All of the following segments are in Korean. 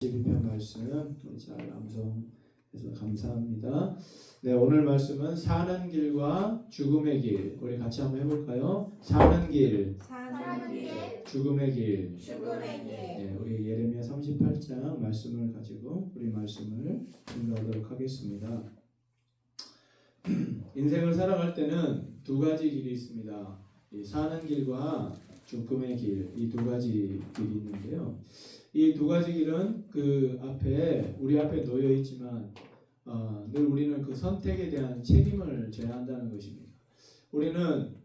12편 말씀 잘 암송해서 감사합니다. 네, 오늘 말씀은 사는 길과 죽음의 길. 우리 같이 한번 해볼까요? 사는 길, 죽음의 길. 네, 우리 예레미야 38장 말씀을 가지고 우리 말씀을 증거하도록 하겠습니다. 인생을 살아갈 때는 두 가지 길이 있습니다. 이 사는 길과 죽음의 길, 이 두 가지 길이 있는데요. 이 두 가지 길은 우리 앞에 놓여 있지만 늘 우리는 그 선택에 대한 책임을 져야 한다는 것입니다. 우리는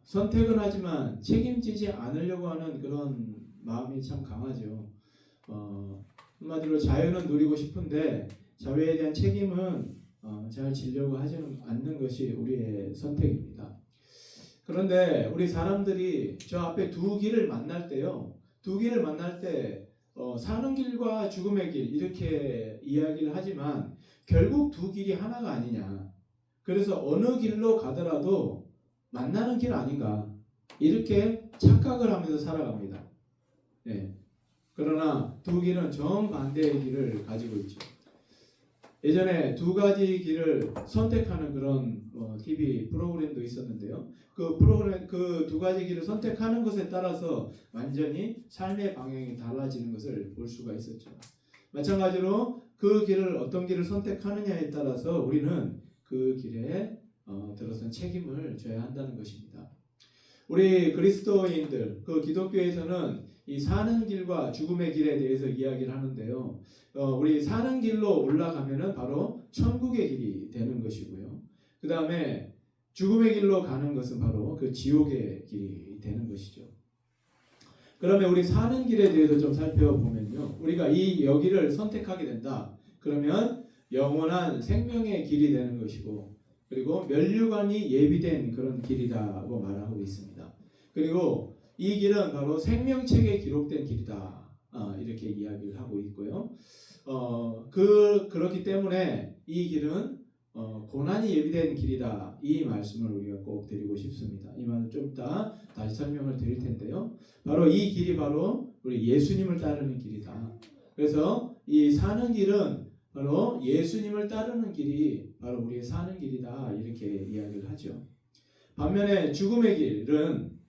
선택은 하지만 책임지지 않으려고 하는 그런 마음이 참 강하죠. 한마디로 자유는 누리고 싶은데 자유에 대한 책임은 잘 지려고 하지 않는 것이 우리의 선택입니다. 그런데 우리 사람들이 저 앞에 두 길을 만날 때요. 두 길을 만날 때 사는 길과 죽음의 길 이렇게 이야기를 하지만 결국 두 길이 하나가 아니냐. 그래서 어느 길로 가더라도 만나는 길 아닌가. 이렇게 착각을 하면서 살아갑니다. 네. 그러나 두 길은 정반대의 길을 가지고 있죠. 예전에 두 가지 길을 선택하는 그런 TV 프로그램도 있었는데요. 그 두 가지 길을 선택하는 것에 따라서 완전히 삶의 방향이 달라지는 것을 볼 수가 있었죠. 마찬가지로 그 길을 어떤 길을 선택하느냐에 따라서 우리는 그 길에 들어선 책임을 져야 한다는 것입니다. 우리 그리스도인들, 기독교에서는 이 사는 길과 죽음의 길에 대해서 이야기를 하는데요. 우리 사는 길로 올라가면은 바로 천국의 길이 되는 것이고요. 그 다음에 죽음의 길로 가는 것은 바로 그 지옥의 길이 되는 것이죠. 그러면 우리 사는 길에 대해서 좀 살펴보면요. 우리가 여기를 선택하게 된다. 그러면 영원한 생명의 길이 되는 것이고, 그리고 면류관이 예비된 그런 길이다고 말하고 있습니다. 그리고 이 길은 바로 생명책에 기록된 길이다. 이렇게 이야기를 하고 있고요. 그렇기 때문에 이 길은 고난이 예비된 길이다. 이 말씀을 우리가 꼭 드리고 싶습니다. 이 말은 좀 이따 다시 설명을 드릴 텐데요. 바로 이 길이 바로 우리 예수님을 따르는 길이다. 그래서 이 사는 길은 바로 예수님을 따르는 길이 바로 우리의 사는 길이다. 이렇게 이야기를 하죠. 반면에 죽음의 길은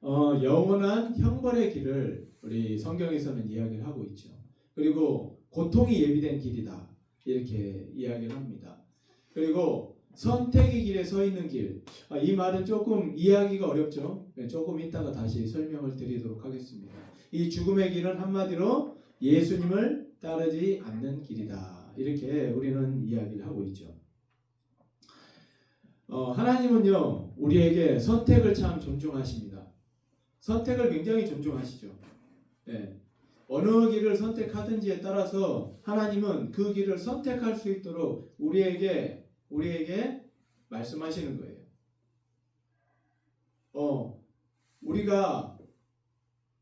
영원한 형벌의 길을 우리 성경에서는 이야기를 하고 있죠. 그리고 고통이 예비된 길이다. 이렇게 이야기를 합니다. 그리고 선택의 길에 서 있는 길. 이 말은 조금 이해하기가 어렵죠. 조금 이따가 다시 설명을 드리도록 하겠습니다. 이 죽음의 길은 한마디로 예수님을 따르지 않는 길이다. 이렇게 우리는 이야기를 하고 있죠. 하나님은요, 우리에게 선택을 참 존중하십니다. 선택을 굉장히 존중하시죠. 네. 어느 길을 선택하든지에 따라서 하나님은 그 길을 선택할 수 있도록 우리에게 말씀하시는 거예요. 우리가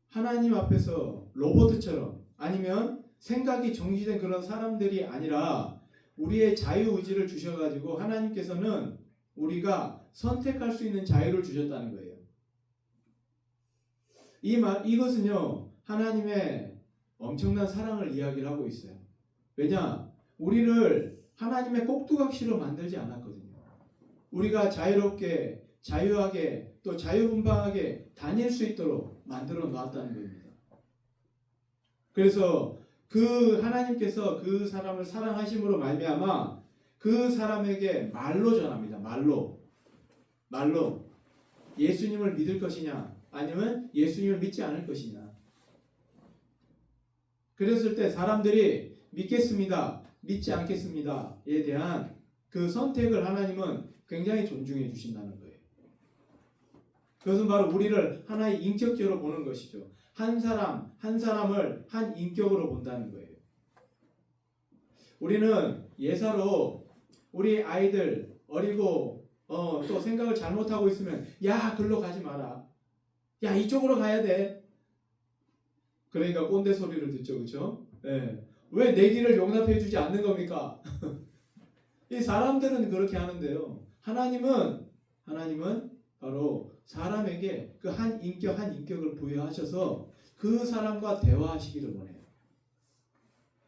하나님 앞에서 로봇처럼 아니면 생각이 정지된 그런 사람들이 아니라 우리의 자유의지를 주셔가지고 하나님께서는 우리가 선택할 수 있는 자유를 주셨다는 거예요. 이것은요, 하나님의 엄청난 사랑을 이야기를 하고 있어요. 왜냐? 우리를 하나님의 꼭두각시로 만들지 않았거든요. 우리가 자유롭게, 자유하게, 또 자유분방하게 다닐 수 있도록 만들어 놨다는 겁니다. 그래서 그 하나님께서 그 사람을 사랑하심으로 말미암아 그 사람에게 말로 전합니다. 말로 예수님을 믿을 것이냐 아니면 예수님을 믿지 않을 것이냐. 그랬을 때 사람들이 믿겠습니다, 믿지 않겠습니다에 대한 그 선택을 하나님은 굉장히 존중해 주신다는 거예요. 그것은 바로 우리를 하나의 인격적으로 보는 것이죠. 한 사람을 한 인격으로 본다는 거예요. 우리는 예사로 우리 아이들 어리고 또 생각을 잘못하고 있으면 야, 글로 가지 마라. 야, 이쪽으로 가야 돼. 그러니까 꼰대 소리를 듣죠. 그렇죠? 네. 왜 내 길을 용납해 주지 않는 겁니까? 이 사람들은 그렇게 하는데요. 하나님은 바로 사람에게 그 한 인격을 부여하셔서 그 그 사람과 대화하시기를 원해요.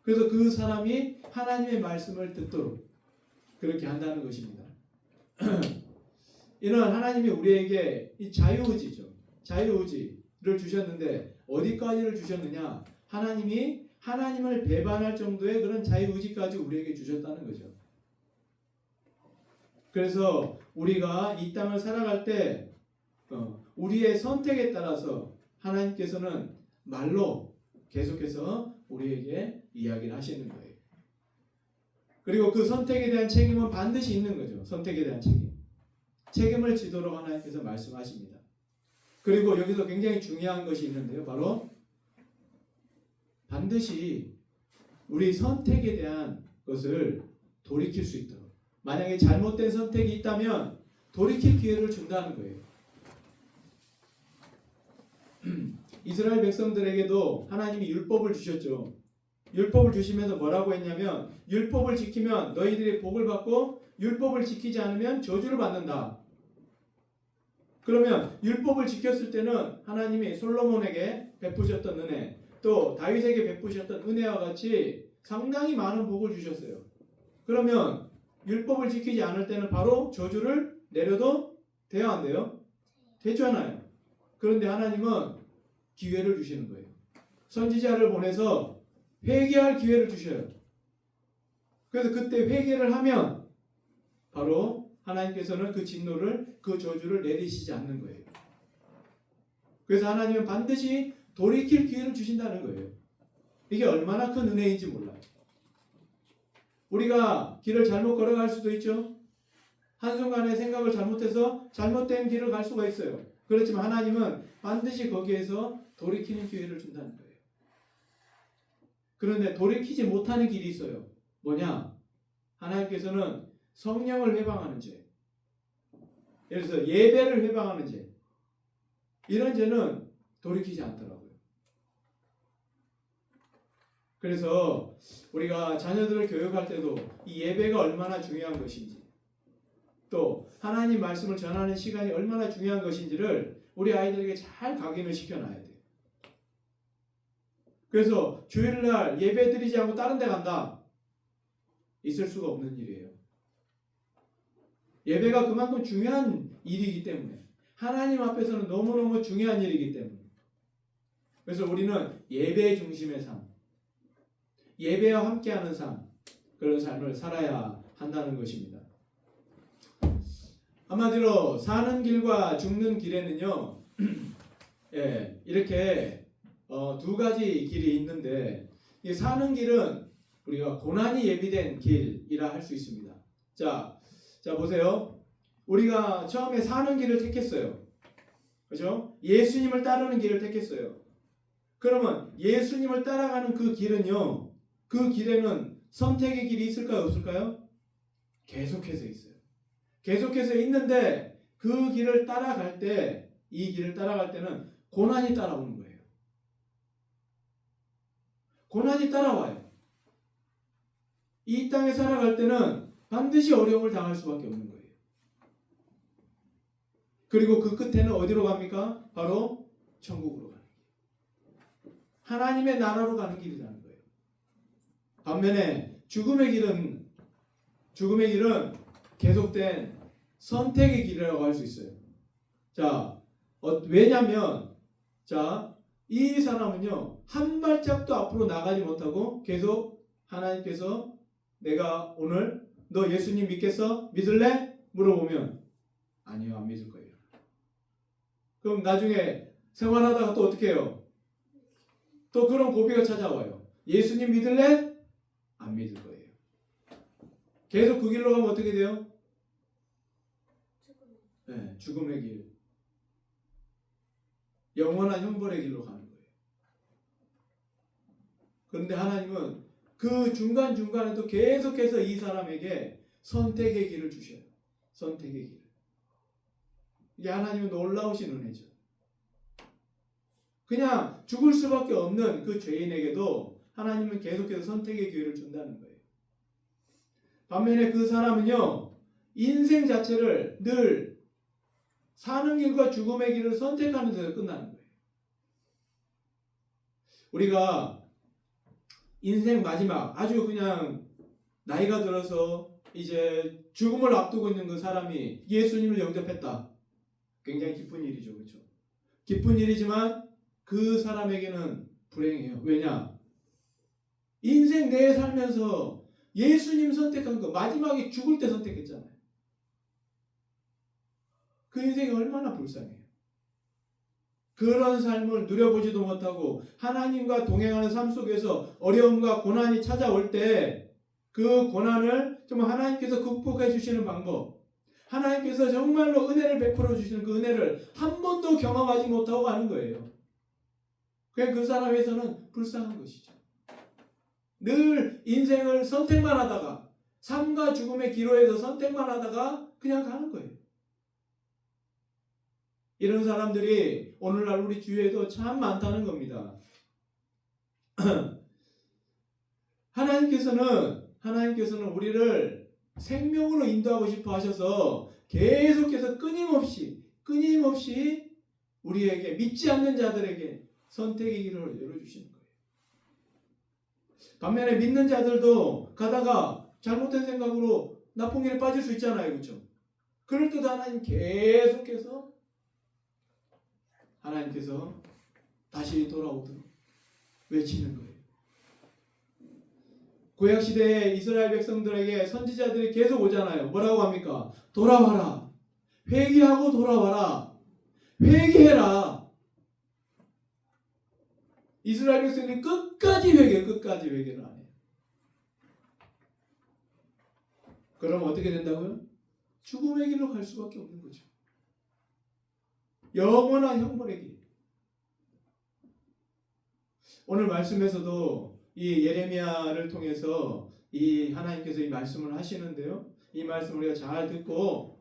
그래서 그 사람이 하나님의 말씀을 듣도록 그렇게 한다는 것입니다. 이는 하나님이 우리에게 이 자유의지죠. 자유의지를 주셨는데 어디까지를 주셨느냐? 하나님이 하나님을 배반할 정도의 그런 자유의지까지 우리에게 주셨다는 거죠. 그래서 우리가 이 땅을 살아갈 때 우리의 선택에 따라서 하나님께서는 말로 계속해서 우리에게 이야기를 하시는 거예요. 그리고 그 선택에 대한 책임은 반드시 있는 거죠. 선택에 대한 책임을 지도록 하나님께서 말씀하십니다. 그리고 여기서 굉장히 중요한 것이 있는데요. 바로 반드시 우리 선택에 대한 것을 돌이킬 수 있도록, 만약에 잘못된 선택이 있다면 돌이킬 기회를 준다는 거예요. 이스라엘 백성들에게도 하나님이 율법을 주셨죠. 율법을 주시면서 뭐라고 했냐면 율법을 지키면 너희들이 복을 받고 율법을 지키지 않으면 저주를 받는다. 그러면 율법을 지켰을 때는 하나님이 솔로몬에게 베푸셨던 은혜, 또 다윗에게 베푸셨던 은혜와 같이 상당히 많은 복을 주셨어요. 그러면 율법을 지키지 않을 때는 바로 저주를 내려도 돼요, 안 돼요? 되잖아요. 그런데 하나님은 기회를 주시는 거예요. 선지자를 보내서 회개할 기회를 주셔요. 그래서 그때 회개를 하면 바로 하나님께서는 그 진노를, 그 저주를 내리시지 않는 거예요. 그래서 하나님은 반드시 돌이킬 기회를 주신다는 거예요. 이게 얼마나 큰 은혜인지 몰라요. 우리가 길을 잘못 걸어갈 수도 있죠. 한순간에 생각을 잘못해서 잘못된 길을 갈 수가 있어요. 그렇지만 하나님은 반드시 거기에서 돌이키는 기회를 준다는 거예요. 그런데 돌이키지 못하는 길이 있어요. 뭐냐? 하나님께서는 성령을 회방하는 죄, 예를 들어서 예배를 회방하는 죄, 이런 죄는 돌이키지 않더라고요. 그래서 우리가 자녀들을 교육할 때도 이 예배가 얼마나 중요한 것인지, 또 하나님 말씀을 전하는 시간이 얼마나 중요한 것인지를 우리 아이들에게 잘 각인을 시켜놔야 돼요. 그래서 주일날 예배 드리지 않고 다른 데 간다, 있을 수가 없는 일이에요. 예배가 그만큼 중요한 일이기 때문에, 하나님 앞에서는 너무너무 중요한 일이기 때문에, 그래서 우리는 예배 중심의 삶, 예배와 함께하는 삶, 그런 삶을 살아야 한다는 것입니다. 한마디로 사는 길과 죽는 길에는요, 예, 이렇게 두 가지 길이 있는데, 이 사는 길은 우리가 고난이 예비된 길이라 할 수 있습니다. 자 보세요. 우리가 처음에 사는 길을 택했어요. 그렇죠? 예수님을 따르는 길을 택했어요. 그러면 예수님을 따라가는 그 길은요, 그 길에는 선택의 길이 있을까요, 없을까요? 계속해서 있어요. 계속해서 있는데 그 길을 따라갈 때, 이 길을 따라갈 때는 고난이 따라오는 거예요. 고난이 따라와요. 이 땅에 살아갈 때는 반드시 어려움을 당할 수밖에 없는 거예요. 그리고 그 끝에는 어디로 갑니까? 바로 천국으로 가는 길, 하나님의 나라로 가는 길이라는 거예요. 반면에 죽음의 길은 계속된 선택의 길이라고 할 수 있어요. 자, 왜냐면 이 사람은요, 한 발짝도 앞으로 나가지 못하고 계속 하나님께서 내가 오늘 너 예수님 믿겠어? 믿을래? 물어보면 아니요, 안 믿을 거예요. 그럼 나중에 생활하다가 또 어떻게 해요? 또 그런 고비가 찾아와요. 예수님 믿을래? 안 믿을 거예요. 계속 그 길로 가면 어떻게 돼요? 네, 죽음의 길, 영원한 형벌의 길로 가는 거예요. 그런데 하나님은 그 중간중간에도 계속해서 이 사람에게 선택의 길을 주셔요. 선택의 길. 이게 하나님은 놀라우신 은혜죠. 그냥 죽을 수밖에 없는 그 죄인에게도 하나님은 계속해서 선택의 기회를 준다는 거예요. 반면에 그 사람은요, 인생 자체를 늘 사는 길과 죽음의 길을 선택하는 데서 끝나는 거예요. 우리가 인생 마지막 아주 그냥 나이가 들어서 이제 죽음을 앞두고 있는 그 사람이 예수님을 영접했다. 굉장히 기쁜 일이죠. 그렇죠? 기쁜 일이지만 그 사람에게는 불행해요. 왜냐? 인생 내에 살면서 예수님 선택한 거 마지막에 죽을 때 선택했잖아요. 그 인생이 얼마나 불쌍해요. 그런 삶을 누려보지도 못하고 하나님과 동행하는 삶 속에서 어려움과 고난이 찾아올 때 그 고난을 좀 하나님께서 극복해 주시는 방법, 하나님께서 정말로 은혜를 베풀어 주시는 그 은혜를 한 번도 경험하지 못하고 가는 거예요. 그냥 그 사람에서는 불쌍한 것이죠. 늘 인생을 선택만 하다가 삶과 죽음의 기로에서 선택만 하다가 그냥 가는 거예요. 이런 사람들이 오늘날 우리 주위에도 참 많다는 겁니다. 하나님께서는 우리를 생명으로 인도하고 싶어 하셔서 계속해서 끊임없이 우리에게 믿지 않는 자들에게 선택의 길을 열어주시는 거예요. 반면에 믿는 자들도 가다가 잘못된 생각으로 나쁜 길에 빠질 수 있잖아요. 그렇죠? 그럴 때도 하나님께서 다시 돌아오도록 외치는 거예요. 구약시대에 이스라엘 백성들에게 선지자들이 계속 오잖아요. 뭐라고 합니까? 돌아와라. 회개하고 돌아와라. 회개해라. 이스라엘 백성들이 끝까지 회개를 안 해요. 그럼 어떻게 된다고요? 죽음의 길로 갈 수밖에 없는 거죠. 영원한 형벌의 길. 오늘 말씀에서도 이 예레미야를 통해서 이 하나님께서 이 말씀을 하시는데요. 이 말씀 우리가 잘 듣고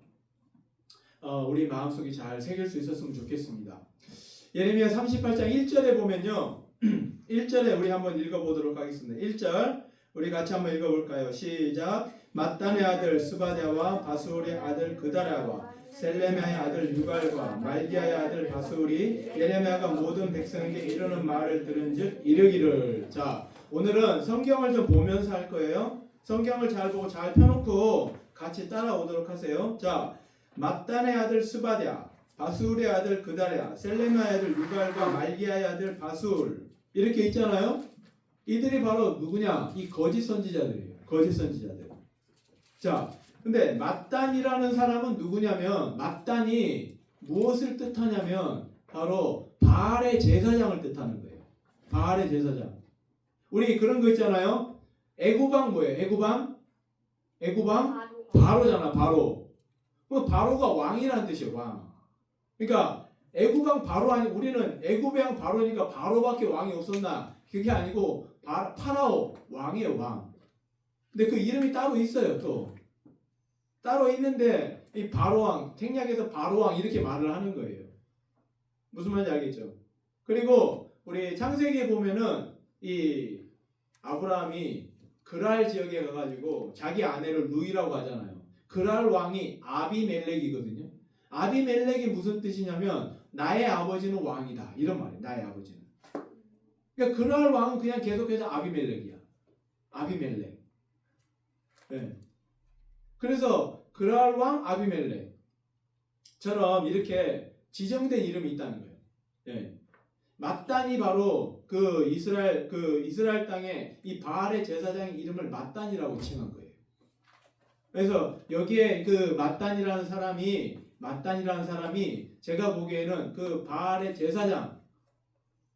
우리 마음속에 잘 새길 수 있었으면 좋겠습니다. 예레미야 38장 1절에 보면요. 1절에 우리 한번 읽어보도록 하겠습니다. 1절 우리 같이 한번 읽어볼까요? 시작. mattan의 아들 스바랴와 바수울의 아들 그다랴와 셀레미야의 아들 유갈과 말기야의 아들 바수울이 예레미야가 모든 백성에게 이르는 말을 들은즉 이르기를. 자, 오늘은 성경을 좀 보면서 할 거예요. 성경을 잘 보고 잘 펴놓고 같이 따라오도록 하세요. 자, mattan의 아들 스바랴, 바수울의 아들 그다랴, 셀레미야의 아들 유갈과 말기야의 아들 바수울 이렇게 있잖아요. 이들이 바로 누구냐? 이 거짓 선지자들이에요. 거짓 선지자들. 자, 근데 mattan이라는 사람은 누구냐면 mattan이 무엇을 뜻하냐면 바로 바알의 제사장을 뜻하는 거예요. 바알의 제사장. 우리 그런 거 있잖아요. 애구방 뭐예요? 애구방 바로잖아. 바로. 그 바로가 왕이라는 뜻이에요. 왕. 그러니까 애구방 바로 아니 우리는 애굽의 왕 바로니까 바로밖에 왕이 없었나? 그게 아니고 파라오 왕이에요. 왕. 근데 그 이름이 따로 있어요. 또 따로 있는데 이 바로왕 생략해서 바로왕 이렇게 말을 하는 거예요. 무슨 말인지 알겠죠? 그리고 우리 창세기에 보면은 이 아브라함이 그랄 지역에 가가지고 자기 아내를 누이라고 하잖아요. 그랄 왕이 아비멜렉이거든요. 아비멜렉이 무슨 뜻이냐면 나의 아버지는 왕이다 이런 말이에요. 나의 아버지는. 그러니까 그랄 왕은 그냥 계속해서 아비멜렉이야. 아비멜렉. 네. 그래서 그랄 왕 아비멜렉처럼 이렇게 지정된 이름이 있다는 거예요. 네. mattan이 바로 그 이스라엘 땅에 이 바알의 제사장의 이름을 mattan이라고 칭한 거예요. 그래서 여기에 그 mattan이라는 사람이 제가 보기에는 그 바알의 제사장,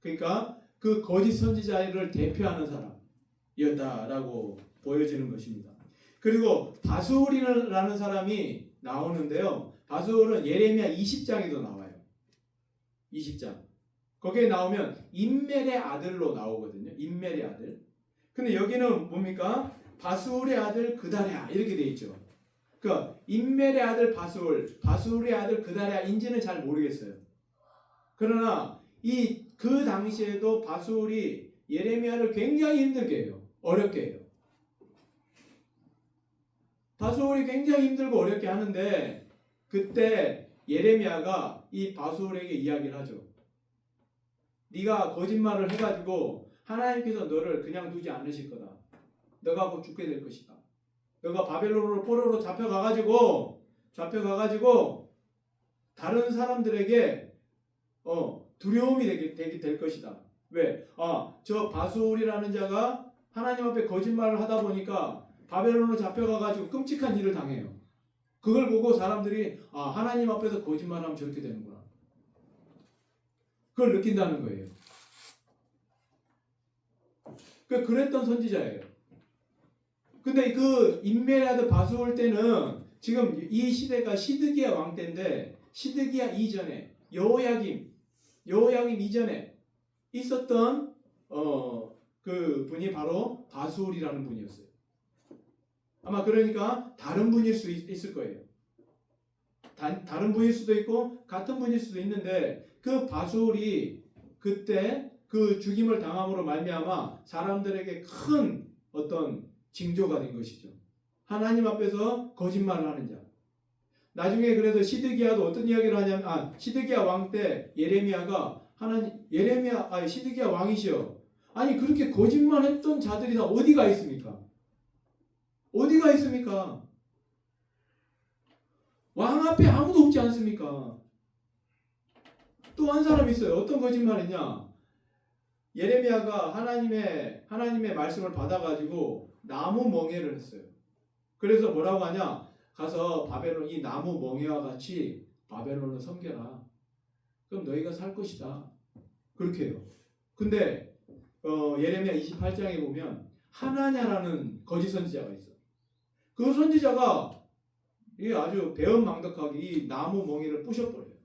그러니까 그 거짓 선지자를 대표하는 사람이었다라고 보여지는 것입니다. 그리고 바수울이라는 사람이 나오는데요. 바수울은 예레미야 20장에도 나와요. 20장. 거기에 나오면 임멜의 아들로 나오거든요. 임멜의 아들. 근데 여기는 뭡니까? 바수울의 아들 그다랴 이렇게 돼 있죠. 그러니까 임멜의 아들 바수울의 아들 그다랴인지는 잘 모르겠어요. 그러나 그 당시에도 바수울이 예레미야를 굉장히 힘들게 해요. 어렵게 해요. 바수울이 굉장히 힘들고 어렵게 하는데 그때 예레미야가 이 바수울에게 이야기를 하죠. 네가 거짓말을 해가지고 하나님께서 너를 그냥 두지 않으실 거다. 너가 곧 죽게 될 것이다. 너가 바벨론으로 포로로 잡혀가가지고 다른 사람들에게 두려움이 되게 될 것이다. 왜? 저 바술이라는 자가 하나님 앞에 거짓말을 하다 보니까 바벨론으로 잡혀가가지고 끔찍한 일을 당해요. 그걸 보고 사람들이 하나님 앞에서 거짓말하면 저렇게 되는구나. 그걸 느낀다는 거예요. 그랬던 선지자예요. 근데 그 인멜라드 바수올 때는 지금 이 시대가 시드기야 왕 때인데 시드기야 이전에 여호야김 이전에 있었던 그 분이 바로 바수올이라는 분이었어요. 아마 그러니까 다른 분일 수 있을 거예요. 다른 분일 수도 있고 같은 분일 수도 있는데 그 바수올이 그때 그 죽임을 당함으로 말미암아 사람들에게 큰 어떤 징조가 된 것이죠. 하나님 앞에서 거짓말을 하는 자. 나중에 그래서 시드기야도 어떤 이야기를 하냐면 시드기야 왕 때 예레미야가 시드기야 왕이시여. 아니 그렇게 거짓말했던 자들이 다 어디가 있습니까? 어디가 있습니까? 왕 앞에 아무도 없지 않습니까? 또 한 사람 있어요. 어떤 거짓말이냐? 예레미야가 하나님의 말씀을 받아가지고 나무 멍에를 했어요. 그래서 뭐라고 하냐? 가서 바벨론 이 나무 멍에와 같이 바벨론을 섬겨라. 그럼 너희가 살 것이다. 그렇게 해요. 근데 예레미야 28장에 보면 하나냐라는 거짓 선지자가 있어. 그 선지자가 아주 배은망덕하게 이 나무 멍에를 부셔버려요.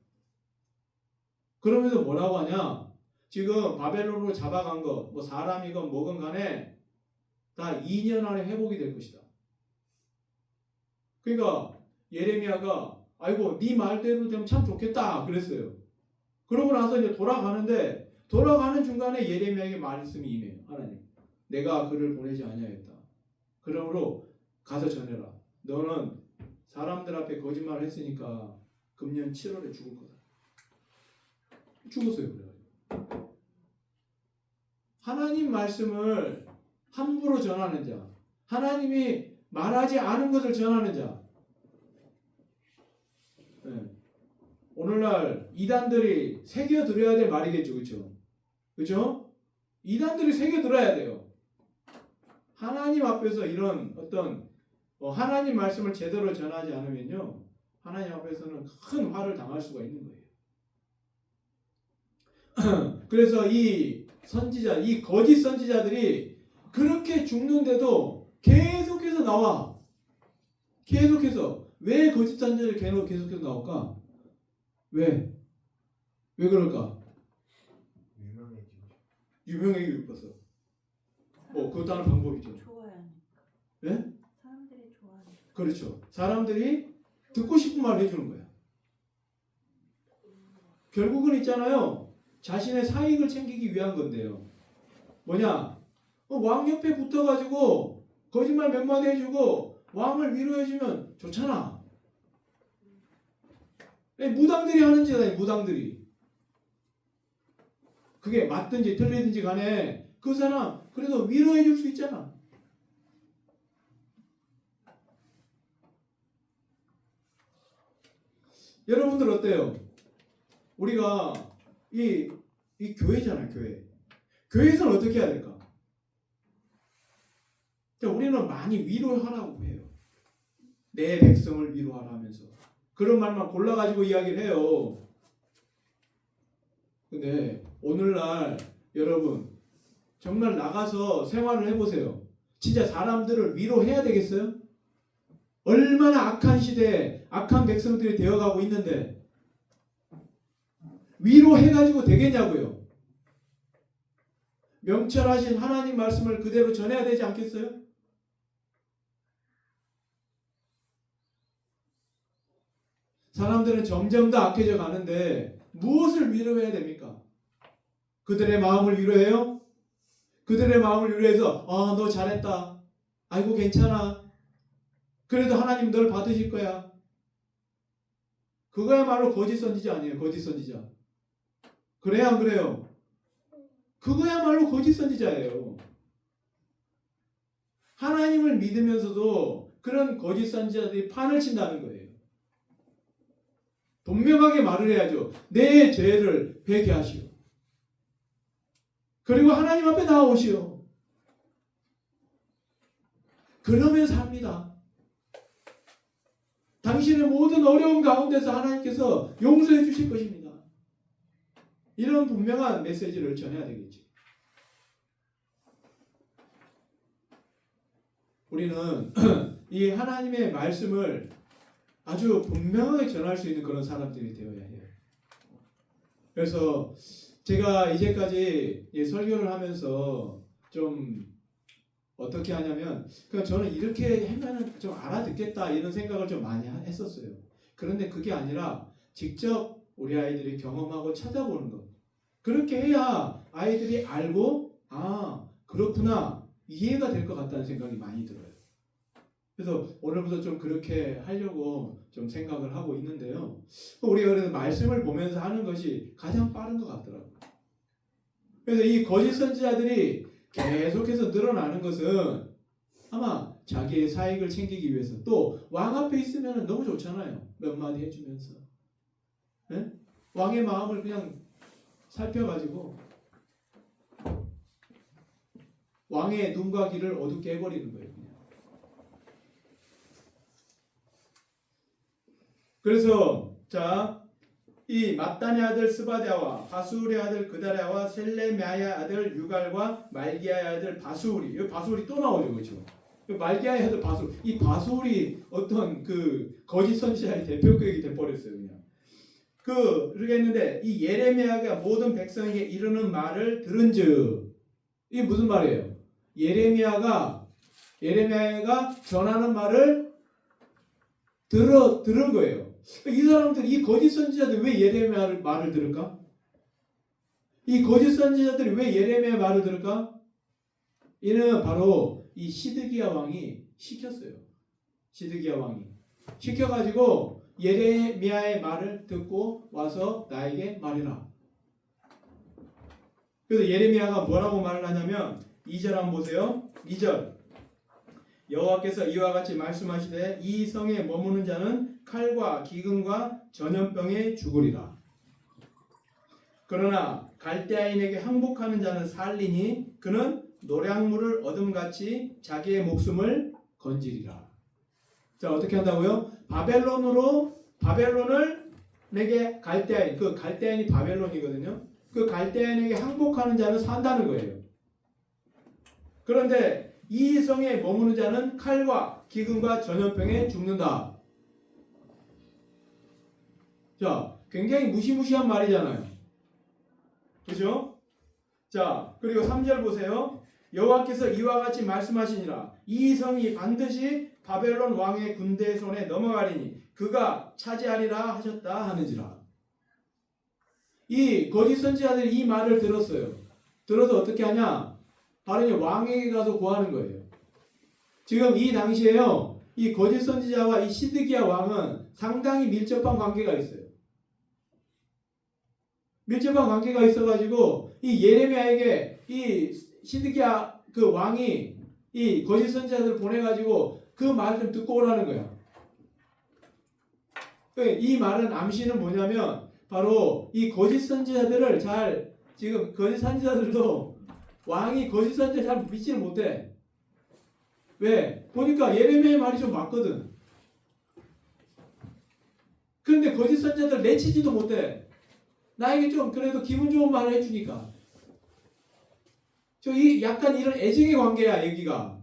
그러면서 뭐라고 하냐? 지금 바벨론으로 잡아간 거, 뭐 사람이건 뭐건 간에 다 2년 안에 회복이 될 것이다. 그러니까 예레미야가 아이고 네 말대로 되면 참 좋겠다 그랬어요. 그러고 나서 이제 돌아가는 중간에 예레미야에게 말씀이 임해요. 하나님, 내가 그를 보내지 아니하였다. 그러므로 가서 전해라. 너는 사람들 앞에 거짓말을 했으니까 금년 7월에 죽을 거다. 죽었어요. 그래가지고 하나님 말씀을 함부로 전하는 자, 하나님이 말하지 않은 것을 전하는 자. 네. 오늘날 이단들이 새겨들어야 될 말이겠죠. 그렇죠? 이단들이 새겨들어야 돼요. 하나님 앞에서 이런 어떤 하나님 말씀을 제대로 전하지 않으면요, 하나님 앞에서는 큰 화를 당할 수가 있는 거예요. 그래서 이 선지자, 이 거짓 선지자들이 그렇게 죽는데도 계속해서 나와. 계속해서. 왜 거짓 선지자들이 계속해서 나올까? 왜 그럴까? 유명해지고 싶어서. 그것도 하는 방법이죠. 좋아하니까. 네? 사람들이 좋아하니까. 그렇죠. 사람들이 듣고 싶은 말 해주는 거야. 결국은 있잖아요. 자신의 사익을 챙기기 위한 건데요. 뭐냐? 왕 옆에 붙어가지고 거짓말 몇 마디 해주고 왕을 위로해주면 좋잖아. 무당들이 하는 짓 아니에요. 무당들이. 그게 맞든지 틀리든지 간에 그 사람 그래도 위로해줄 수 있잖아. 여러분들 어때요? 우리가 이 교회잖아요. 교회에서는 어떻게 해야 될까? 우리는 많이 위로하라고 해요. 내 백성을 위로하라 하면서 그런 말만 골라가지고 이야기를 해요. 근데 오늘날 여러분 정말 나가서 생활을 해보세요. 진짜 사람들을 위로해야 되겠어요? 얼마나 악한 시대에 악한 백성들이 되어가고 있는데 위로해가지고 되겠냐고요. 명철하신 하나님 말씀을 그대로 전해야 되지 않겠어요? 사람들은 점점 더 악해져 가는데 무엇을 위로해야 됩니까? 그들의 마음을 위로해요? 그들의 마음을 위로해서 너 잘했다. 아이고 괜찮아. 그래도 하나님 널 받으실 거야. 그거야말로 거짓 선지자 아니에요. 거짓 선지자. 그래요 안 그래요? 그거야말로 거짓 선지자예요. 하나님을 믿으면서도 그런 거짓 선지자들이 판을 친다는 거예요. 분명하게 말을 해야죠. 내 죄를 회개하시오. 그리고 하나님 앞에 나오시오. 그러면 삽니다. 당신의 모든 어려움 가운데서 하나님께서 용서해 주실 것입니다. 이런 분명한 메시지를 전해야 되겠죠. 우리는 이 하나님의 말씀을 아주 분명하게 전할 수 있는 그런 사람들이 되어야 해요. 그래서 제가 이제까지 설교를 하면서 좀 어떻게 하냐면 그냥 저는 이렇게 하면 좀 알아듣겠다 이런 생각을 좀 많이 했었어요. 그런데 그게 아니라 직접 우리 아이들이 경험하고 찾아보는 것. 그렇게 해야 아이들이 알고 아 그렇구나 이해가 될 것 같다는 생각이 많이 들어요. 그래서 오늘부터 좀 그렇게 하려고 좀 생각을 하고 있는데요. 우리가 그래서 말씀을 보면서 하는 것이 가장 빠른 것 같더라고요. 그래서 이 거짓 선지자들이 계속해서 늘어나는 것은 아마 자기의 사익을 챙기기 위해서 또 왕 앞에 있으면 너무 좋잖아요. 몇 마디 해주면서 네? 왕의 마음을 그냥 살펴가지고 왕의 눈과 귀를 어둡게 해버리는 거예요. 그래서 이 맏단의 아들 스바랴와 바수울의 아들 그다랴와 셀레미아의 아들 유갈과 말기야의 아들 바수울이 이 바수울이 또 나오죠, 그렇죠? 말기야의 아들 바수울 이 바수울이 어떤 그 거짓 선지자의 대표격이 돼버렸어요, 그냥. 그렇게 했는데 이 예레미야가 모든 백성에게 이르는 말을 들은즉 이게 무슨 말이에요? 예레미야가 전하는 말을 들은 거예요. 이 사람들, 이 거짓 선지자들 왜 예레미야 말을 들을까? 이 거짓 선지자들이 왜 예레미야 말을 들을까? 이는 바로 이 시드기야 왕이 시켰어요. 시드기야 왕이 시켜가지고 예레미야의 말을 듣고 와서 나에게 말해라. 그래서 예레미야가 뭐라고 말을 하냐면 2절 한번 보세요. 2절 여호와께서 이와 같이 말씀하시되 이 성에 머무는 자는 칼과 기근과 전염병에 죽으리라. 그러나 갈대아인에게 항복하는 자는 살리니 그는 노량물을 얻음같이 자기의 목숨을 건지리라. 자, 어떻게 한다고요? 바벨론을 내게 갈대아인, 그 갈대아인이 바벨론이거든요. 그 갈대아인에게 항복하는 자는 산다는 거예요. 그런데 이 성에 머무는 자는 칼과 기근과 전염병에 죽는다. 자, 굉장히 무시무시한 말이잖아요. 그죠? 자, 그리고 3절 보세요. 여호와께서 이와 같이 말씀하시니라. 이 성이 반드시 바벨론 왕의 군대의 손에 넘어가리니 그가 차지하리라 하셨다 하는지라. 이 거짓 선지자들이 이 말을 들었어요. 들어서 어떻게 하냐? 바로 왕에게 가서 고하는 거예요. 지금 이 당시에요. 이 거짓 선지자와 이 시드기야 왕은 상당히 밀접한 관계가 있어요. 밀접한 관계가 있어가지고 이 예레미야에게 이 시드기야 그 왕이 이 거짓 선지자들을 보내가지고 그 말 좀 듣고 오라는 거야. 이 말은 암시는 뭐냐면 바로 이 거짓 선지자들을 지금 거짓 선지자들도 왕이 거짓 선지자 잘 믿지를 못해. 왜? 보니까 예레미야의 말이 좀 맞거든. 그런데 거짓 선지자들 내치지도 못해. 나에게 좀 그래도 기분 좋은 말을 해주니까. 약간 이런 애증의 관계야, 여기가.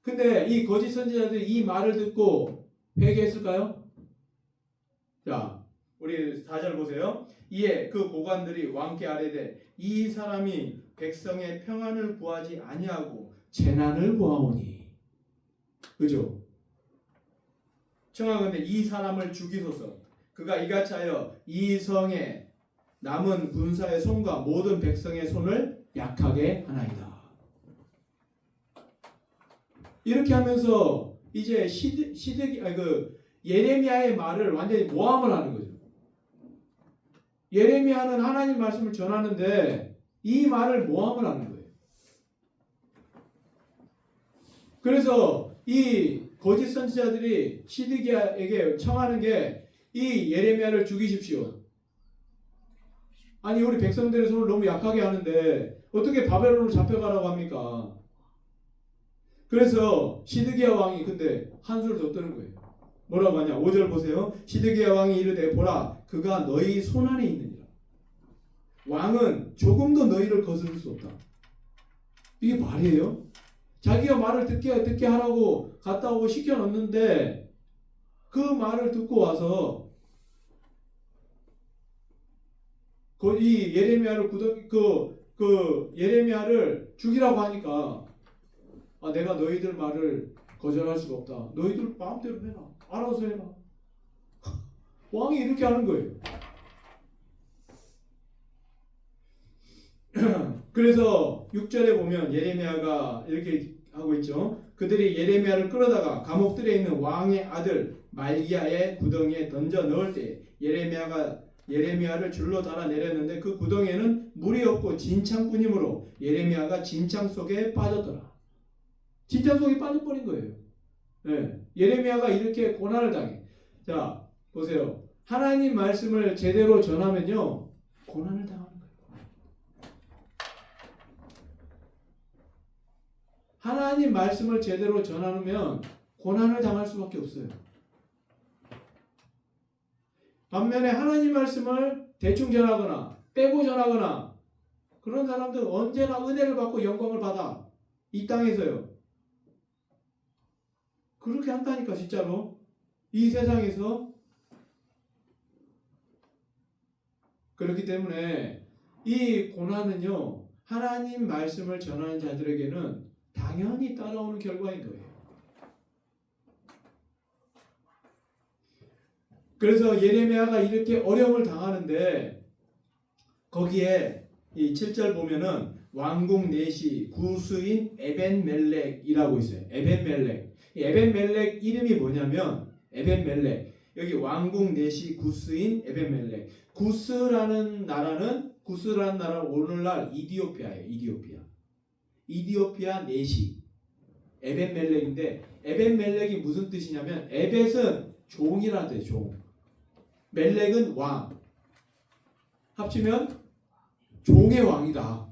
근데 이 거짓 선지자들이 이 말을 듣고 회개했을까요? 자, 우리 4절 보세요. 이에 그 고관들이 왕께 아뢰되 이 사람이 백성의 평안을 구하지 아니하고 재난을 구하오니. 그죠? 청하건대 이 사람을 죽이소서. 그가 이같이 하여 이 성에 남은 군사의 손과 모든 백성의 손을 약하게 하나이다. 이렇게 하면서 이제 예레미야의 말을 완전히 모함을 하는 거죠. 예레미야는 하나님 말씀을 전하는데 이 말을 모함을 하는 거예요. 그래서 이 거짓 선지자들이 시드기야에게 청하는 게 이 예레미야를 죽이십시오. 아니 우리 백성들의 손을 너무 약하게 하는데 어떻게 바벨론으로 잡혀가라고 합니까? 그래서 시드기야 왕이 근데 한수를 더 뜨는 거예요. 뭐라고 하냐? 5절 보세요. 시드기야 왕이 이르되 보라 그가 너희 손안에 있느니라. 왕은 조금도 너희를 거스를 수 없다. 이게 말이에요? 자기가 말을 듣게 하라고 갔다 오고 시켜놓는데 그 말을 듣고 와서 이 예레미야를 예레미야를 죽이라고 하니까 내가 너희들 말을 거절할 수가 없다. 너희들 마음대로 해라. 알아서 해라. 왕이 이렇게 하는 거예요. 그래서 6절에 보면 예레미야가 이렇게 하고 있죠. 그들이 예레미야를 끌어다가 감옥들에 있는 왕의 아들 말기야의 구덩이에 던져 넣을 때 예레미야를 줄로 달아 내렸는데 그 구덩이에는 물이 없고 진창뿐이므로 예레미야가 진창 속에 빠졌더라. 진창 속에 빠져버린 거예요. 네. 예레미야가 이렇게 고난을 당해. 자 보세요. 하나님 말씀을 제대로 전하면요 고난을 당하는 거예요. 하나님 말씀을 제대로 전하면 고난을 당할 수밖에 없어요. 반면에 하나님 말씀을 대충 전하거나 빼고 전하거나 그런 사람들은 언제나 은혜를 받고 영광을 받아. 이 땅에서요. 그렇게 한다니까 진짜로. 이 세상에서. 그렇기 때문에 이 고난은요. 하나님 말씀을 전하는 자들에게는 당연히 따라오는 결과인 거예요. 그래서 예레미야가 이렇게 어려움을 당하는데 거기에 이 7절 보면은 왕궁 내시 구스인 에벤멜렉이라고 있어요. 에벤멜렉. 이 에벤멜렉 이름이 뭐냐면 에벤멜렉. 여기 왕궁 내시 구스인 에벤멜렉. 구스라는 나라는 오늘날 이디오피아예요. 이디오피아 내시 에벤멜렉인데 에벤멜렉이 무슨 뜻이냐면 에벳은 종이라는 뜻이에요. 종. 멜렉은 왕. 합치면 종의 왕이다.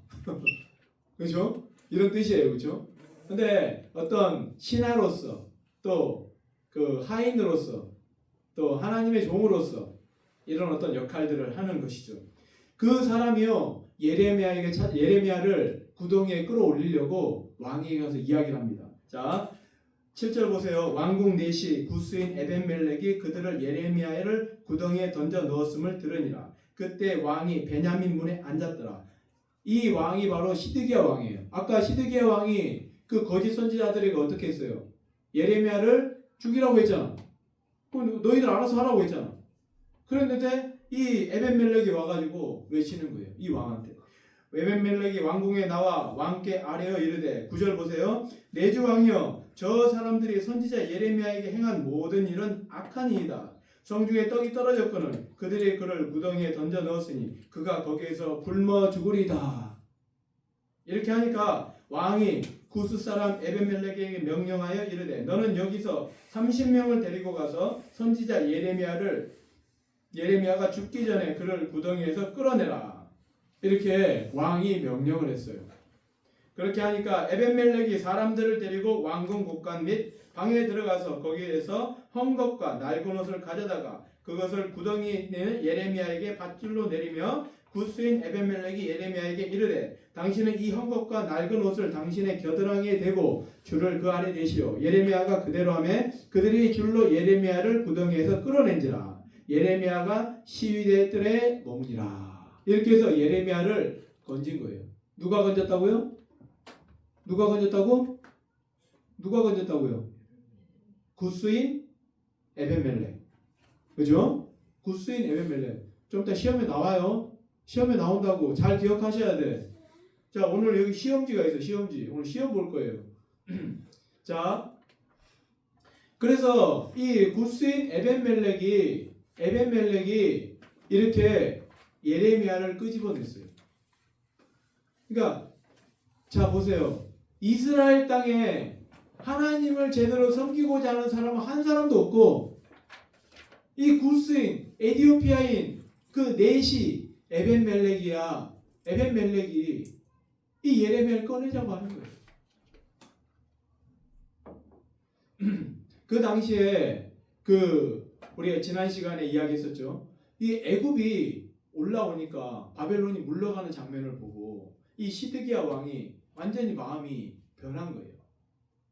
그렇죠? 이런 뜻이에요. 그렇죠? 근데 어떤 신하로서 또 그 하인으로서 또 하나님의 종으로서 이런 어떤 역할들을 하는 것이죠. 그 사람이요 예레미야를 구덩이에 끌어올리려고 왕에게 가서 이야기를 합니다. 자 7절 보세요. 왕궁 내시 구스인 에벤멜렉이 그들을 예레미야를 구덩이에 던져 넣었음을 들으니라. 그때 왕이 베냐민 문에 앉았더라. 이 왕이 바로 시드기야 왕이에요. 아까 시드기야 왕이 그 거짓 선지자들에게 어떻게 했어요? 예레미야를 죽이라고 했잖아. 너희들 알아서 하라고 했잖아. 그랬는데 이 에벤멜렉이 와가지고 외치는 거예요. 이 왕한테. 에벤멜렉이 왕궁에 나와 왕께 아뢰어 이르되 9절 보세요. 내 주 왕이여 저 사람들이 선지자 예레미야에게 행한 모든 일은 악한 일이다. 성중에 떡이 떨어졌거늘 그들이 그를 구덩이에 던져 넣었으니 그가 거기에서 굶어 죽으리다. 이렇게 하니까 왕이 구스 사람 에벤멜렉에게 명령하여 이르되 너는 여기서 30명을 데리고 가서 선지자 예레미야가 죽기 전에 그를 구덩이에서 끌어내라. 이렇게 왕이 명령을 했어요. 그렇게 하니까 에벤멜렉이 사람들을 데리고 왕궁 곳간 및 방에 들어가서 거기에서 헝겊과 낡은 옷을 가져다가 그것을 구덩이에 있는 예레미야에게 밧줄로 내리며 구스인 에벤멜렉이 예레미야에게 이르되 당신은 이 헝겊과 낡은 옷을 당신의 겨드랑이에 대고 줄을 그 아래 대시오. 예레미야가 그대로 하매 그들이 줄로 예레미야를 구덩이에서 끌어낸지라. 예레미야가 시위대 뜰에 머무니라. 이렇게 해서 예레미야를 건진 거예요. 누가 건졌다고요? 누가 건졌다고? 누가 건졌다고요? 구스인 에벤멜렉. 그죠? 구스인 에벤멜렉. 좀 이따 시험에 나와요. 시험에 나온다고 잘 기억하셔야 돼. 자, 오늘 여기 시험지가 있어요. 시험지. 오늘 시험 볼 거예요. 자, 그래서 이 구스인 에벤멜렉이 이렇게 예레미야를 끄집어냈어요. 그러니까 자 보세요. 이스라엘 땅에 하나님을 제대로 섬기고자 하는 사람은 한 사람도 없고 이 구스인 에디오피아인 그 넷이 에벤멜렉이 이 예레미야를 꺼내자고 하는 거예요. 그 당시에 그 우리가 지난 시간에 이야기했었죠. 이 애굽이 올라오니까 바벨론이 물러가는 장면을 보고 이 시드기야 왕이 완전히 마음이 변한 거예요.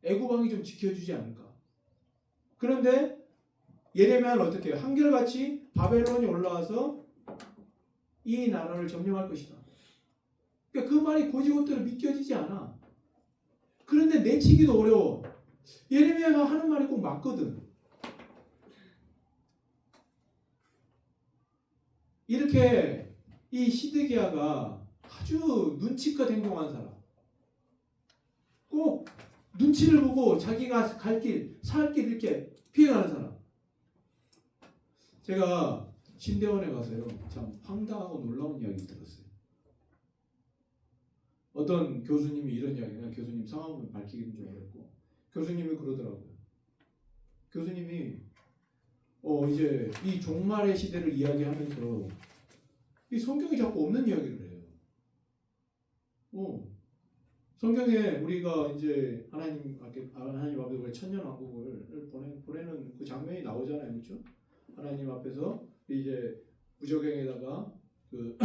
애굽 왕이 좀 지켜주지 않을까. 그런데 예레미야는 어떻게 해요? 한결같이 바벨론이 올라와서 이 나라를 점령할 것이다. 그러니까 그 말이 곧이곧대로 믿겨지지 않아. 그런데 내치기도 어려워. 예레미야가 하는 말이 꼭 맞거든. 이렇게 이 시드기야가 아주 눈치껏 행동한 사람. 꼭 눈치를 보고 자기가 갈 길, 살 길 이렇게 피해가는 사람. 제가 신대원에 가서요. 참 황당하고 놀라운 이야기 들었어요. 어떤 교수님이 이런 이야기를, 교수님 성함은 밝히기는 좀 어렵고, 교수님이 그러더라고요. 교수님이 이제 이 종말의 시대를 이야기하면서 이 성경에 자꾸 없는 이야기를 해요. 성경에 우리가 이제 하나님 앞에 우리 천년왕국을 보내는 그 장면이 나오잖아요, 그렇죠? 하나님 앞에서 이제 무저갱에다가 그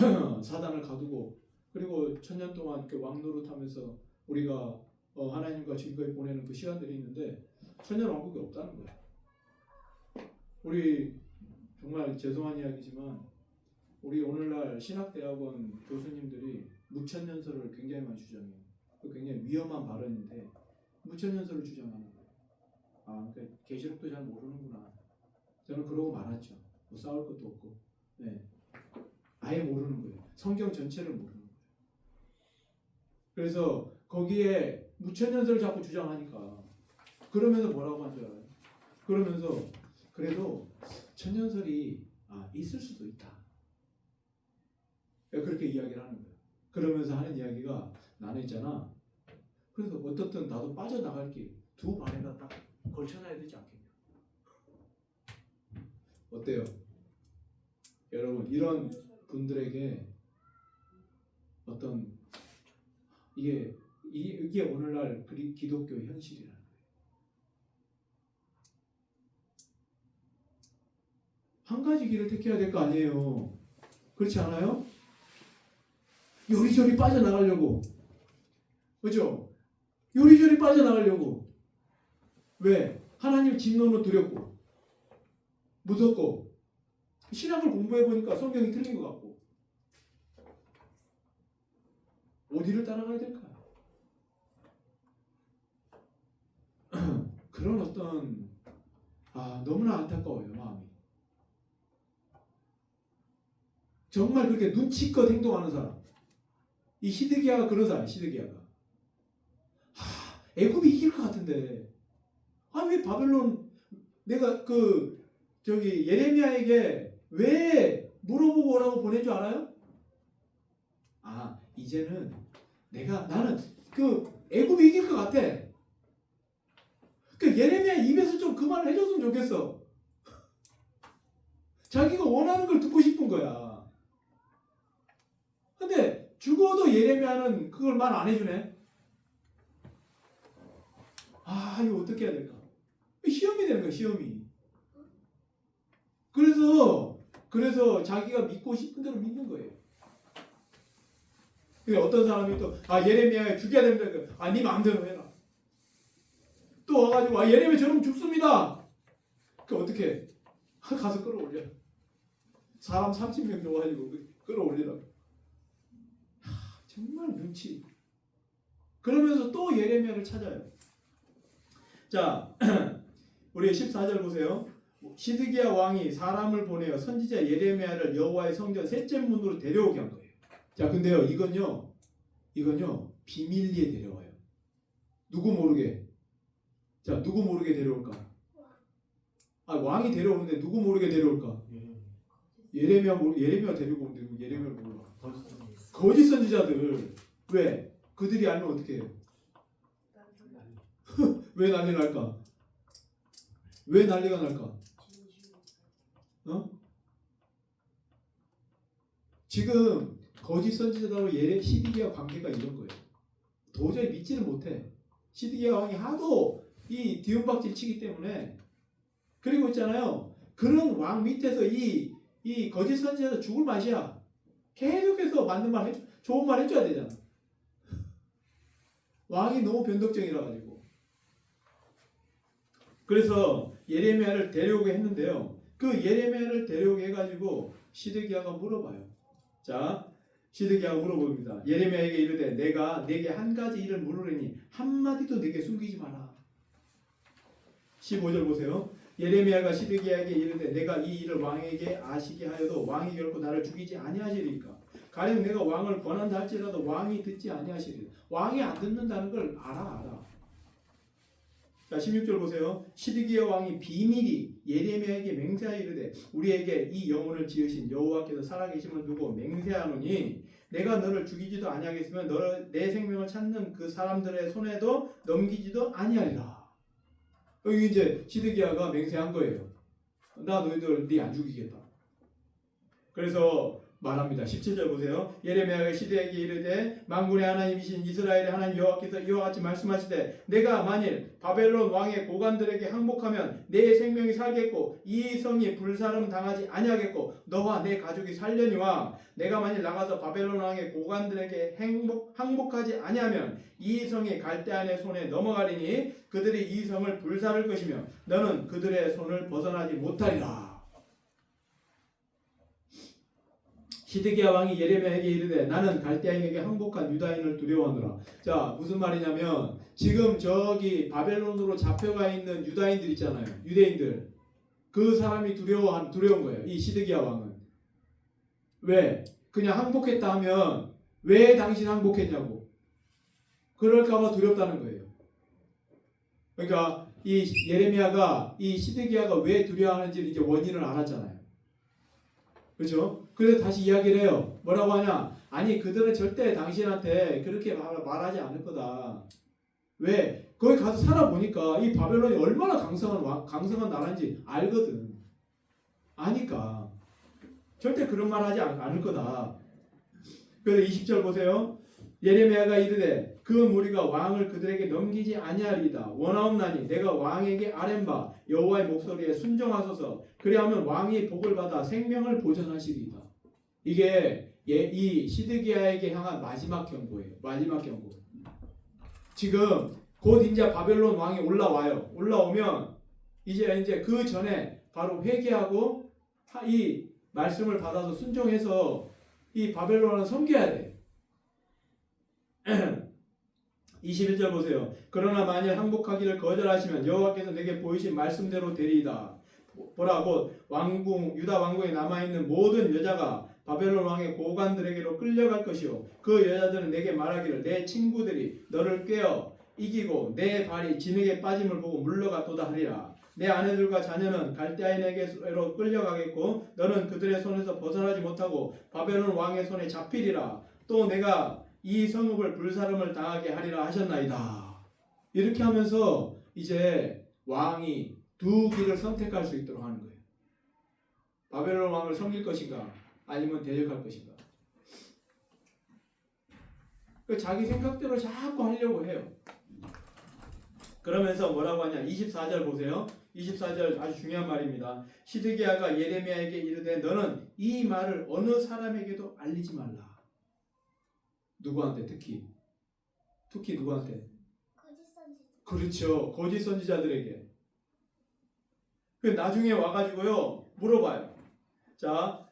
사단을 가두고 그리고 천년 동안 그 왕노릇하면서 우리가 하나님과 지금까지 보내는 그 시간들이 있는데 천년왕국이 없다는 거예요. 우리 정말 죄송한 이야기지만 우리 오늘날 신학대학원 교수님들이 무천년설을 굉장히 많이 주장해요. 그 굉장히 위험한 발언인데 무천년설을 주장하는 거예요. 그러니까 계시록도 잘 모르는구나. 저는 그러고 말았죠. 뭐 싸울 것도 없고, 네, 아예 모르는 거예요. 성경 전체를 모르는 거예요. 그래서 거기에 무천년설을 자꾸 주장하니까 그러면서 뭐라고 한 줄 알아요? 그러면서 그래도 천년설이 있을 수도 있다. 그렇게 이야기를 하는 거예요. 그러면서 하는 이야기가 나는 있잖아. 그래서 어떻든 나도 빠져나갈 길 두 발에다 딱 걸쳐놔야 되지 않겠냐. 어때요? 여러분 이런 분들에게 어떤 이게 오늘날 기독교의 현실이라는 거예요. 한 가지 길을 택해야 될 거 아니에요. 그렇지 않아요? 요리조리 빠져나가려고. 그렇죠? 요리조리 빠져나가려고. 왜? 하나님 진노는 두렵고 무섭고 신학을 공부해보니까 성경이 틀린 것 같고 어디를 따라가야 될까요? 그런 어떤 너무나 안타까워요. 마음이. 정말 그렇게 눈치껏 행동하는 사람. 이 시드기야가 그런 사람이에요. 시드기야가. 애굽이 이길 것 같은데 왜 바벨론 내가 예레미야에게 왜 물어보고 오라고 보낸 줄 알아요? 이제는 나는 애굽이 이길 것 같아. 예레미야 입에서 좀 그 말을 해줬으면 좋겠어. 자기가 원하는 걸 듣고 싶은 거야. 근데 죽어도 예레미야는 그걸 말 안 해주네. 이거 어떻게 해야 될까? 시험이 되는 거야, 시험이. 그래서 자기가 믿고 싶은 대로 믿는 거예요. 어떤 사람이 또 예레미야 죽여야 된다. 네 마음대로 해라. 또 와가지고 예레미야 저러면 죽습니다. 어떻게 해? 가서 끌어올려. 사람 30명 줘가지고 끌어올리라고. 정말 눈치. 그러면서 또 예레미야를 찾아요. 자, 우리 14절 보세요. 시드기야 왕이 사람을 보내어 선지자 예레미야를 여호와의 성전 셋째 문으로 데려오게 한 거예요. 자, 근데요, 이건요 비밀리에 데려와요. 누구 모르게. 자, 누구 모르게 데려올까? 왕이 데려오는데 누구 모르게 데려올까? 예레미야 데리고 오는데 예레미야를 몰라. 거짓 선지자들. 왜? 그들이 알면 어떻게 해요? 왜 난리 날까? 왜 난리가 날까? 어? 지금 거짓 선지자들하고 시드기야 관계가 이런 거예요. 도저히 믿지를 못해. 시드기야 왕이 하도 이 뒤움박질 치기 때문에. 그리고 있잖아요. 그런 왕 밑에서 이 거짓 선지자도 죽을 맛이야. 계속해서 맞는 말 좋은 말 해줘야 되잖아. 왕이 너무 변덕쟁이라 가지고. 그래서 예레미야를 데려오게 했는데요. 그 예레미야를 데려오게 해가지고 시드기야가 물어봐요. 자, 시드기야가 물어봅니다. 예레미야에게 이르되 내가 네게 한 가지 일을 물으려니 한마디도 네게 숨기지 마라. 15절 보세요. 예레미야가 시드기야에게 이르되 내가 이 일을 왕에게 아시게 하여도 왕이 결코 나를 죽이지 아니하시리까. 가령 내가 왕을 권한다 할지라도 왕이 듣지 아니하시리라. 왕이 안 듣는다는 걸 알아. 자, 16절 보세요. 시드기야 왕이 비밀히 예레미야에게 맹세하여 이르되 우리에게 이 영혼을 지으신 여호와께서 살아계심을 두고 맹세하노니 내가 너를 죽이지도 아니하겠으면 너를 내 생명을 찾는 그 사람들의 손에도 넘기지도 아니하리라. 여기 이제 시드기야가 맹세한 거예요. 나 너희들 네 안 죽이겠다. 그래서 말합니다. 17절 보세요. 예레미야가 시드기야에게 이르되 만군의 하나님이신 이스라엘의 하나님 여호와께서 이와 같이 말씀하시되 내가 만일 바벨론 왕의 고관들에게 항복하면 내 생명이 살겠고 이 성이 불사름 당하지 아니하겠고 너와 내 가족이 살려니와 내가 만일 나가서 바벨론 왕의 고관들에게 항복하지 아니하면 이 성이 갈대아인의 손에 넘어가리니 그들이 이 성을 불사를 것이며 너는 그들의 손을 벗어나지 못하리라. 시드기야 왕이 예레미야에게 이르되 나는 갈대아인에게 항복한 유다인을 두려워하노라. 자, 무슨 말이냐면 지금 저기 바벨론으로 잡혀가 있는 유다인들 있잖아요. 유대인들. 그 사람이 두려운 거예요. 이 시드기야 왕은. 왜? 그냥 항복했다 하면 왜 당신 항복했냐고. 그럴까봐 두렵다는 거예요. 그러니까 이 예레미야가 이 시드기야가 왜 두려워하는지 이제 원인을 알았잖아요. 그렇죠? 그래서 다시 이야기를 해요. 뭐라고 하냐? 아니 그들은 절대 당신한테 그렇게 말하지 않을 거다. 왜? 거기 가서 살아보니까 이 바벨론이 얼마나 강성한 나라인지 알거든. 아니까 절대 그런 말 하지 않을 거다. 그래서 20절 보세요. 예레미야가 이르되 그 무리가 왕을 그들에게 넘기지 아니하리이다. 원하옵나니 내가 왕에게 아뢰바 여호와의 목소리에 순종하소서. 그리하면 왕이 복을 받아 생명을 보전하시리이다. 이게 이 시드기야에게 향한 마지막 경고예요. 마지막 경고. 지금 곧 이제 바벨론 왕이 올라와요. 올라오면 이제 그 전에 바로 회개하고 이 말씀을 받아서 순종해서 이 바벨론을 섬겨야 돼. 21절 보세요. 그러나 만일 항복하기를 거절하시면 여호와께서 내게 보이신 말씀대로 되리이다. 보라고 왕궁 유다 왕궁에 남아있는 모든 여자가 바벨론 왕의 고관들에게로 끌려갈 것이요 그 여자들은 내게 말하기를 내 친구들이 너를 꿰어 이기고 내 발이 진흙에 빠짐을 보고 물러갔도다 하리라. 내 아내들과 자녀는 갈대아인에게로 끌려가겠고 너는 그들의 손에서 벗어나지 못하고 바벨론 왕의 손에 잡히리라. 또 내가 이 성읍을 불사름을 당하게 하리라 하셨나이다. 이렇게 하면서 이제 왕이 두 길을 선택할 수 있도록 하는 거예요. 바벨론 왕을 섬길 것인가 아니면 대적할 것인가. 자기 생각대로 자꾸 하려고 해요. 그러면서 뭐라고 하냐. 24절 보세요. 24절 아주 중요한 말입니다. 시드기야가 예레미야에게 이르되 너는 이 말을 어느 사람에게도 알리지 말라. 누구한테? 특히 누구한테? 거짓 선지자. 그렇죠. 거짓 선지자들에게. 나중에 와가지고요 물어봐요. 자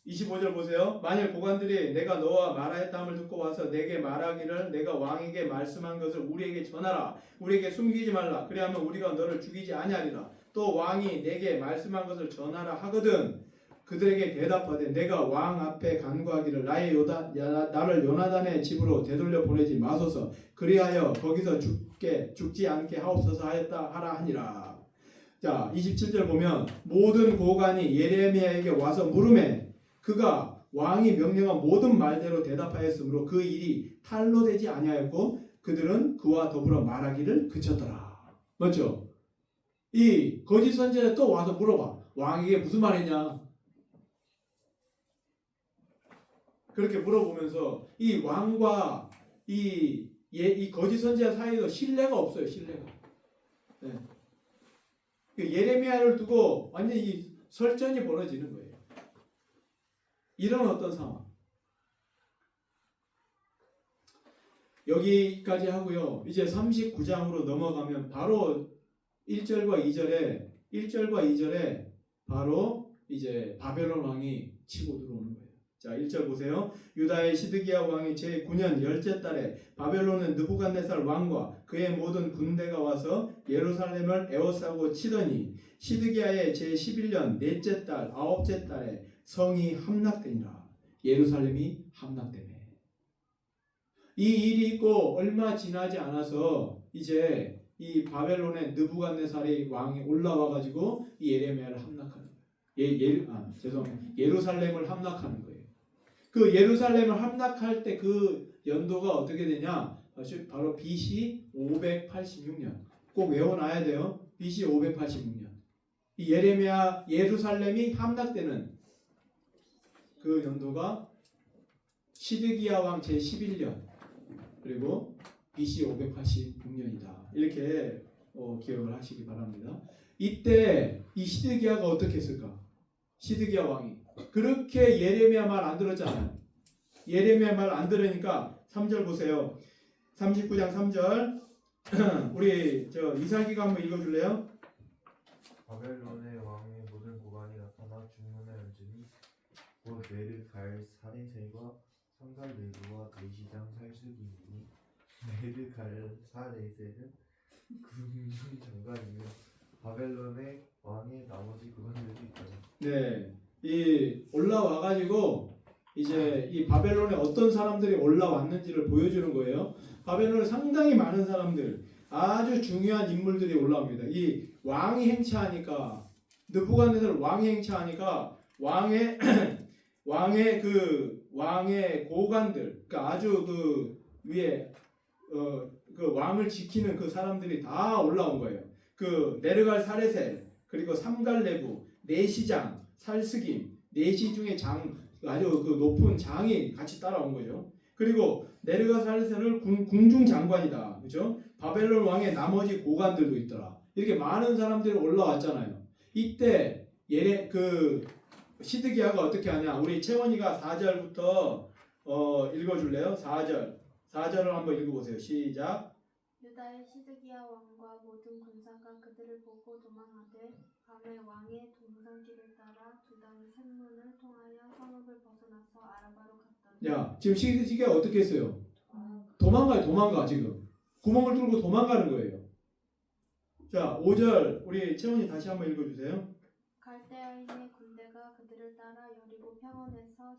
25절 보세요. 만일 고관들이 내가 너와 말하였다함을 듣고 와서 내게 말하기를 내가 왕에게 말씀한 것을 우리에게 전하라. 우리에게 숨기지 말라. 그리하면 우리가 너를 죽이지 아니하리라. 또 왕이 내게 말씀한 것을 전하라 하거든 그들에게 대답하되 내가 왕 앞에 간구하기를 나를 요나단의 집으로 되돌려 보내지 마소서. 그리하여 거기서 죽지 않게 하옵소서 하라 하니라. 자 27절 보면 모든 고관이 예레미야에게 와서 물으매 그가 왕이 명령한 모든 말대로 대답하였으므로 그 일이 탈로 되지 아니하였고 그들은 그와 더불어 말하기를 그쳤더라. 맞죠? 이 거짓 선지자 또 와서 물어봐. 왕에게 무슨 말했냐? 그렇게 물어보면서 이 왕과 이 거짓 선지자 사이에도 신뢰가 없어요. 신뢰가. 네. 그 예레미야를 두고 완전히 설전이 벌어지는 거예요. 이런 어떤 상황. 여기까지 하고요. 이제 39장으로 넘어가면 바로 1절과 2절에 바로 이제 바벨론 왕이 치고 들어오는 거예요. 자, 1절 보세요. 유다의 시드기야 왕이 제9년 열째 달에 바벨론은 느부갓네살 왕과 그의 모든 군대가 와서 예루살렘을 에워싸고 치더니 시드기야의 제11년 넷째 달 아홉째 달에 성이 함락되니라. 예루살렘이 함락되네. 이 일이 있고 얼마 지나지 않아서 이제 이 바벨론의 느부갓네살이 왕이 올라와 가지고 이 예레미야를 함락하는 거예요. 예루살렘을 함락하는 거예요. 그 예루살렘을 함락할 때 그 연도가 어떻게 되냐? 바로 BC 586년. 꼭 외워놔야 돼요. BC 586년. 이 예루살렘이 함락되는 그 연도가 시드기야 왕 제11년 그리고 BC 586년이다. 이렇게 기억을 하시기 바랍니다. 이때 이 시드기야가 어떻게 했을까? 시드기야 왕이 그렇게 예레미야 말 안 들었잖아요. 예레미야 말 안 들으니까 3절 보세요. 39장 3절 우리 이사기가 한번 읽어줄래요? 바벨론의 왕의 모든 고관이 나타나 중문에 앉으니 곧 네르갈사레셀과 상갈레르와 내시장 살수기니 네르갈사레셀은 군중 장관이며 바벨론의 왕의 나머지 고관들도 있다. 네, 이 올라와가지고 이제 이 바벨론에 어떤 사람들이 올라왔는지를 보여주는 거예요. 바벨론에 상당히 많은 사람들, 아주 중요한 인물들이 올라옵니다. 이 왕이 행차하니까 느부갓네살 왕이 행차하니까 왕의 고관들, 그러니까 아주 그 위에 그 왕을 지키는 그 사람들이 다 올라온 거예요. 그 네르갈 사레셀 그리고 삼갈레부 내시장 살스김 내시 중에 아주 그 높은 장이 같이 따라온 거죠. 그리고 네르갈 사레셀은 궁중 장관이다, 그렇죠? 바벨론 왕의 나머지 고관들도 있더라. 이렇게 많은 사람들이 올라왔잖아요. 이때 시드기야가 어떻게 하냐? 우리 채원이가 4절부터 읽어줄래요? 4절을 한번 읽어보세요. 시작. 유다의 시드기야 왕과 모든 군사가 그들을 보고 도망하되 밤에 왕의 동산길을 따라 두단의 샘문을 통하여 성읍을 벗어나서 아라바로 갔더니 야, 지금 시드기야 어떻게 했어요? 도망가 지금. 구멍을 뚫고 도망가는 거예요. 자, 5절 우리 채원이 다시 한번 읽어주세요. 갈대아인의 군대가 그들을 따라 여리고 평원에서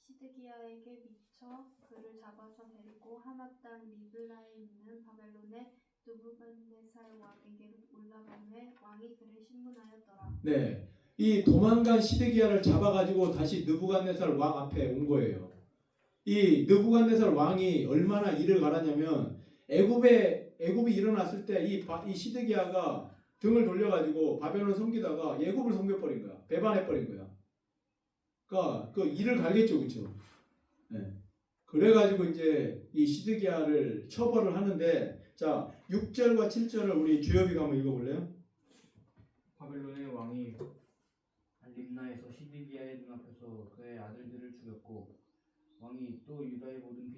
시드기야에게 미쳐 그를 잡아서 데리고 하맛 땅 리블라에 있는 바벨론의 느부갓네살 왕에게로 올라가매 왕이 그를 신문하였더라. 네, 이 도망간 시드기야를 잡아가지고 다시 느부갓네살 왕 앞에 온 거예요. 이 느부갓네살 왕이 얼마나 일을 갈았냐면 애굽이 일어났을 때 이 시드기야가 등을 돌려가지고 바벨론 섬기다가 애굽을 섬겨버린 거야. 배반해버린 거야. 그러니까 그 일을 갈겠죠, 그렇죠? 네. 그래가지고 이제 이 시드기야를 처벌을 하는데, 자 6절과 7절을 우리 주엽이가 한번 읽어볼래요? 바벨론의 왕이 림나에서 시드기야의 눈앞에서 그의 아들들을 죽였고 왕이 또 유다의 모든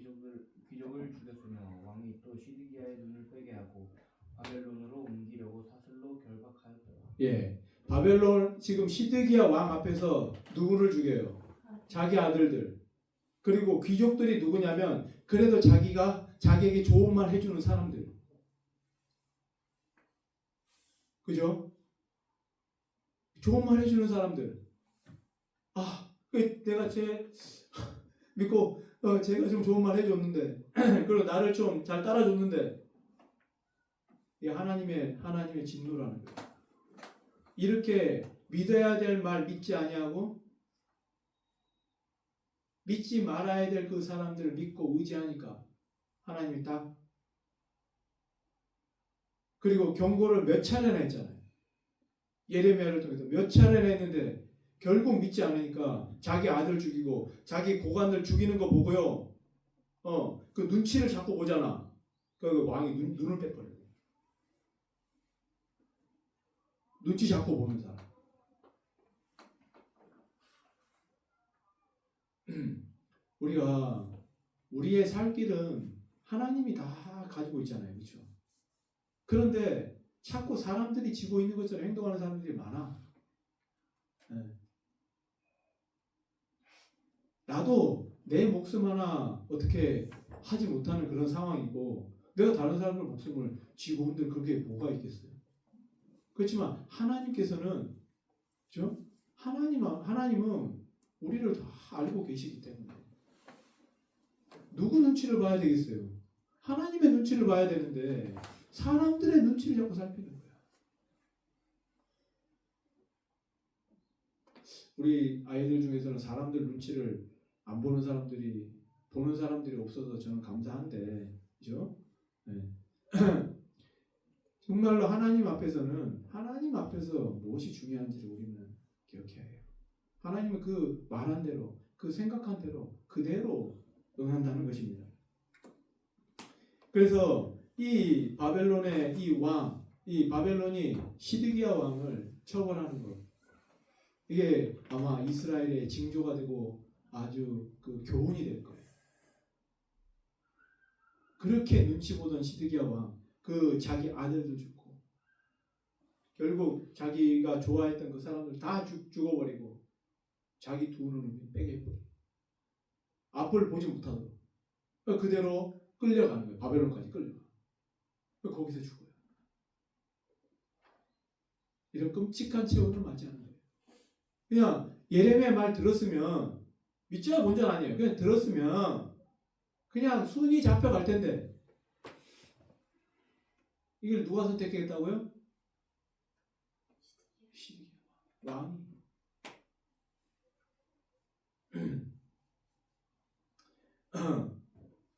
귀족을 죽였으며 왕이 또 시드기야의 눈을 빼게 하고 바벨론으로 옮기려고 사슬로 결박하였더라. 예, 바벨론 지금 시드기야 왕 앞에서 누구를 죽여요? 자기 아들들. 그리고 귀족들이 누구냐면 그래도 자기에게 좋은 말 해주는 사람들. 그죠? 좋은 말 해주는 사람들. 내가 믿고 제가 좀 좋은 말 해줬는데 그리고 나를 좀 잘 따라줬는데 이 하나님의 진노라는 거예요. 이렇게 믿어야 될 말 믿지 아니하고 믿지 말아야 될 그 사람들을 믿고 의지하니까 하나님이 딱 그리고 경고를 몇 차례나 했잖아요. 예레미야를 통해서 몇 차례나 했는데 결국 믿지 않으니까 자기 아들 죽이고 자기 고관들 죽이는 거 보고요. 그 눈치를 자꾸 보잖아. 그 왕이 눈을 빼버려요. 눈치 자꾸 보는 사람. 우리가 우리의 살 길은 하나님이 다 가지고 있잖아요. 그렇죠? 그런데 자꾸 사람들이 지고 있는 것처럼 행동하는 사람들이 많아. 네. 나도 내 목숨 하나 어떻게 하지 못하는 그런 상황이고 내가 다른 사람들 목숨을 쥐고 흔들 그게 뭐가 있겠어요? 그렇지만 하나님께서는 그렇죠? 하나님은 우리를 다 알고 계시기 때문에 누구 눈치를 봐야 되겠어요? 하나님의 눈치를 봐야 되는데 사람들의 눈치를 자꾸 살피는 거야. 우리 아이들 중에서는 사람들 눈치를 안 보는 사람들이 없어서 저는 감사한데, 그죠? 네. 정말로 하나님 앞에서 무엇이 중요한지를 우리는 기억해야 해요. 하나님은 그 말한 대로, 그 생각한 대로 그대로 응한다는 것입니다. 그래서 이 바벨론의 이 바벨론이 시드기야 왕을 처벌하는 것, 이게 아마 이스라엘의 징조가 되고 아주 그 교훈이 될 거예요. 그렇게 눈치 보던 시드기야 왕, 그 자기 아들도 죽고 결국 자기가 좋아했던 그 사람들 다 죽어버리고 자기 두 눈을 빼게 해버려. 앞을 보지 못하고 그대로 끌려가는 거예요. 바벨론까지 끌려가. 거기서 죽어요. 이런 끔찍한 체험을 맞이하는 거예요. 그냥 예레미야 말 들었으면 믿지마 본전 아니에요. 그냥 들었으면 그냥 순위 잡혀갈 텐데 이걸 누가 선택했다고요? 왕이.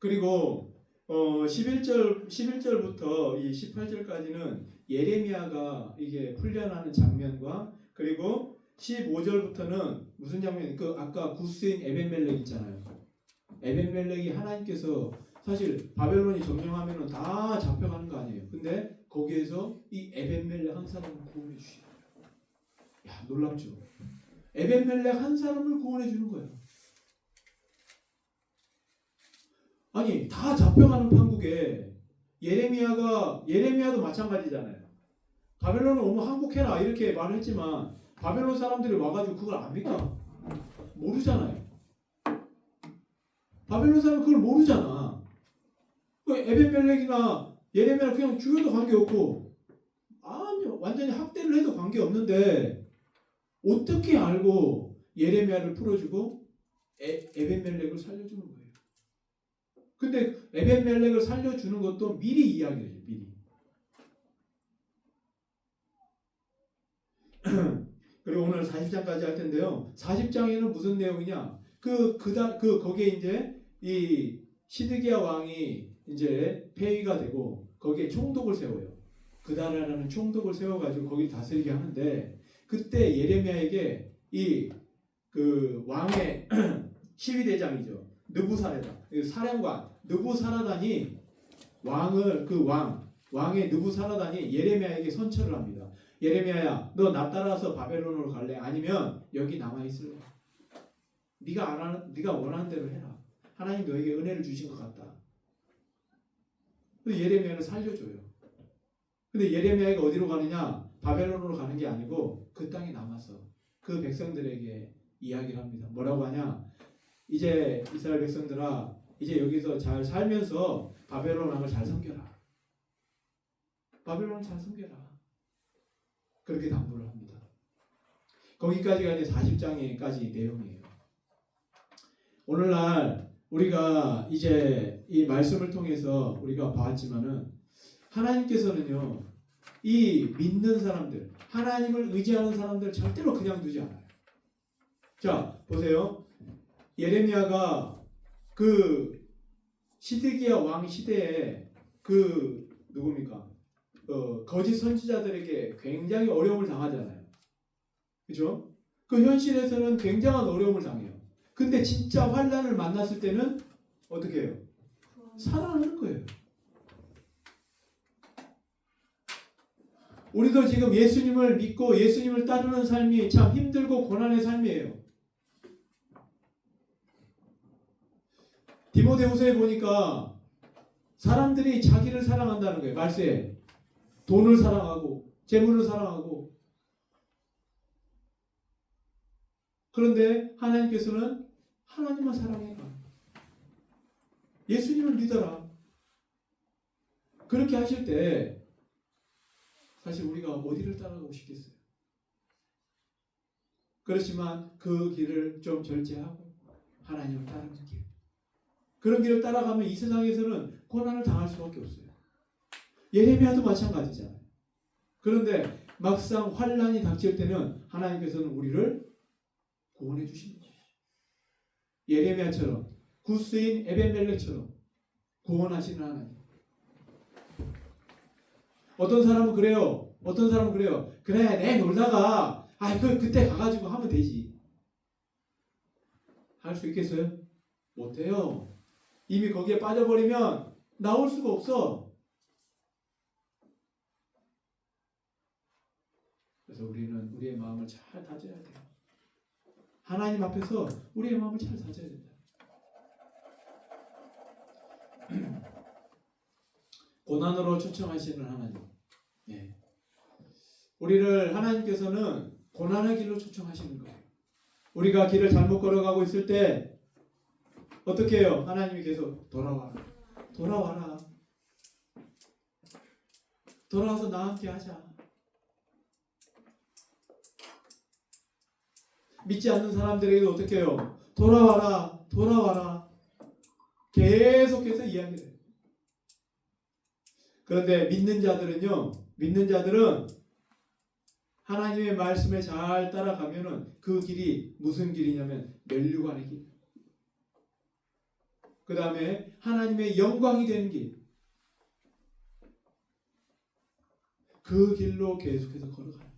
그리고 11절부터 이 18절까지는 예레미야가 이게 훈련하는 장면과 그리고 15절부터는 무슨 장면? 그 아까 구스인 에벤멜렉 있잖아요. 에벤멜렉이 하나님께서 사실 바벨론이 점령하면은 다 잡혀가는 거 아니에요. 근데 거기에서 이 에벤멜렉 한 사람을 구원해 주시는 거예요. 야, 놀랍죠? 에벤멜렉 한 사람을 구원해 주는 거예요. 아니, 다 잡혀가는 판국에 예레미야도 마찬가지잖아요. 바벨론은 오면 항복해라 이렇게 말을 했지만 바벨론 사람들이 와가지고 그걸 압니까? 모르잖아요. 바벨론 사람은 그걸 모르잖아. 에벤멜렉이나 예레미야는 그냥 죽여도 관계없고 아니요, 완전히 학대를 해도 관계없는데 어떻게 알고 예레미야를 풀어주고 에벤멜렉을 살려주는 거예요. 근데 에벤멜렉을 살려주는 것도 미리 이야기를 해요. 미리. 그리고 오늘 40장까지 할 텐데요. 40장에는 무슨 내용이냐? 거기에 이제 이 시드기야 왕이 이제 폐위가 되고 거기에 총독을 세워요. 그다라라는 총독을 세워가지고 거기 다스리게 하는데 그때 예레미야에게 이 그 왕의 12대장이죠. 느부사레다. 사령관 느부사라단이 왕의 느부사라단이 예레미야에게 선처를 합니다. 예레미야야, 너 나 따라서 바벨론으로 갈래? 아니면 여기 남아 있을래? 네가 원하는 대로 해라. 하나님 너에게 은혜를 주신 것 같다. 그래서 예레미야를 살려줘요. 근데 예레미야가 어디로 가느냐? 바벨론으로 가는 게 아니고 그 땅에 남아서 그 백성들에게 이야기를 합니다. 뭐라고 하냐? 이제 이스라엘 백성들아, 이제 여기서 잘 살면서 바벨론 왕을 잘 섬겨라. 바벨론을 잘 섬겨라. 그렇게 당부를 합니다. 거기까지가 이제 40장까지 내용이에요. 오늘날 우리가 이제 이 말씀을 통해서 우리가 봤지만은 하나님께서는요, 이 믿는 사람들, 하나님을 의지하는 사람들 절대로 그냥 두지 않아요. 자, 보세요. 예레미야가 그 시드기야 왕 시대에 그 누굽니까? 거짓 선지자들에게 굉장히 어려움을 당하잖아요. 그죠? 그 현실에서는 굉장한 어려움을 당해요. 근데 진짜 환란을 만났을 때는 어떻게 해요? 살아나는 거예요. 우리도 지금 예수님을 믿고 예수님을 따르는 삶이 참 힘들고 고난의 삶이에요. 디모데후서에 보니까 사람들이 자기를 사랑한다는 거예요. 말세에 돈을 사랑하고 재물을 사랑하고. 그런데 하나님께서는 하나님만 사랑해라. 예수님을 믿어라. 그렇게 하실 때 사실 우리가 어디를 따라가고 싶겠어요? 그렇지만 그 길을 좀 절제하고 하나님을 따르는 길. 그런 길을 따라가면 이 세상에서는 고난을 당할 수밖에 없어요. 예레미야도 마찬가지잖아요. 그런데 막상 환란이 닥칠 때는 하나님께서는 우리를 구원해 주십니다. 예레미야처럼 구스인 에벤멜렉처럼 구원하시는 하나님. 어떤 사람은 그래요. 그래 내 놀다가 그때 가가지고 하면 되지. 할 수 있겠어요? 못해요. 이미 거기에 빠져버리면 나올 수가 없어. 그래서 우리는 우리의 마음을 잘 다져야 돼요. 하나님 앞에서 우리의 마음을 잘 다져야 된다. 고난으로 초청하시는 하나님. 예. 우리를 하나님께서는 고난의 길로 초청하시는 거예요. 우리가 길을 잘못 걸어가고 있을 때 어떻게 해요? 하나님이 계속 돌아와라. 돌아와서 나와 함께 하자. 믿지 않는 사람들에게도 어떻게 해요? 돌아와라. 계속해서 이야기를 해요. 그런데 믿는 자들은 하나님의 말씀에 잘 따라가면은 그 길이 무슨 길이냐면 면류관의 길. 그 다음에 하나님의 영광이 되는 길. 그 길로 계속해서 걸어가는 거예요.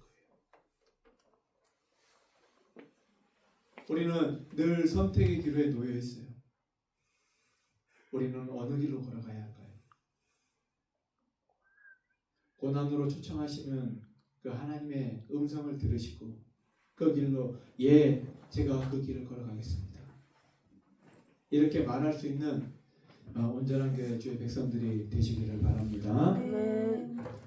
우리는 늘 선택의 기로에 놓여 있어요. 우리는 어느 길로 걸어가야 할까요? 고난으로 초청하시는 그 하나님의 음성을 들으시고 그 길로 제가 그 길을 걸어가겠습니다. 이렇게 말할 수 있는 온전한 교회 주의 백성들이 되시기를 바랍니다.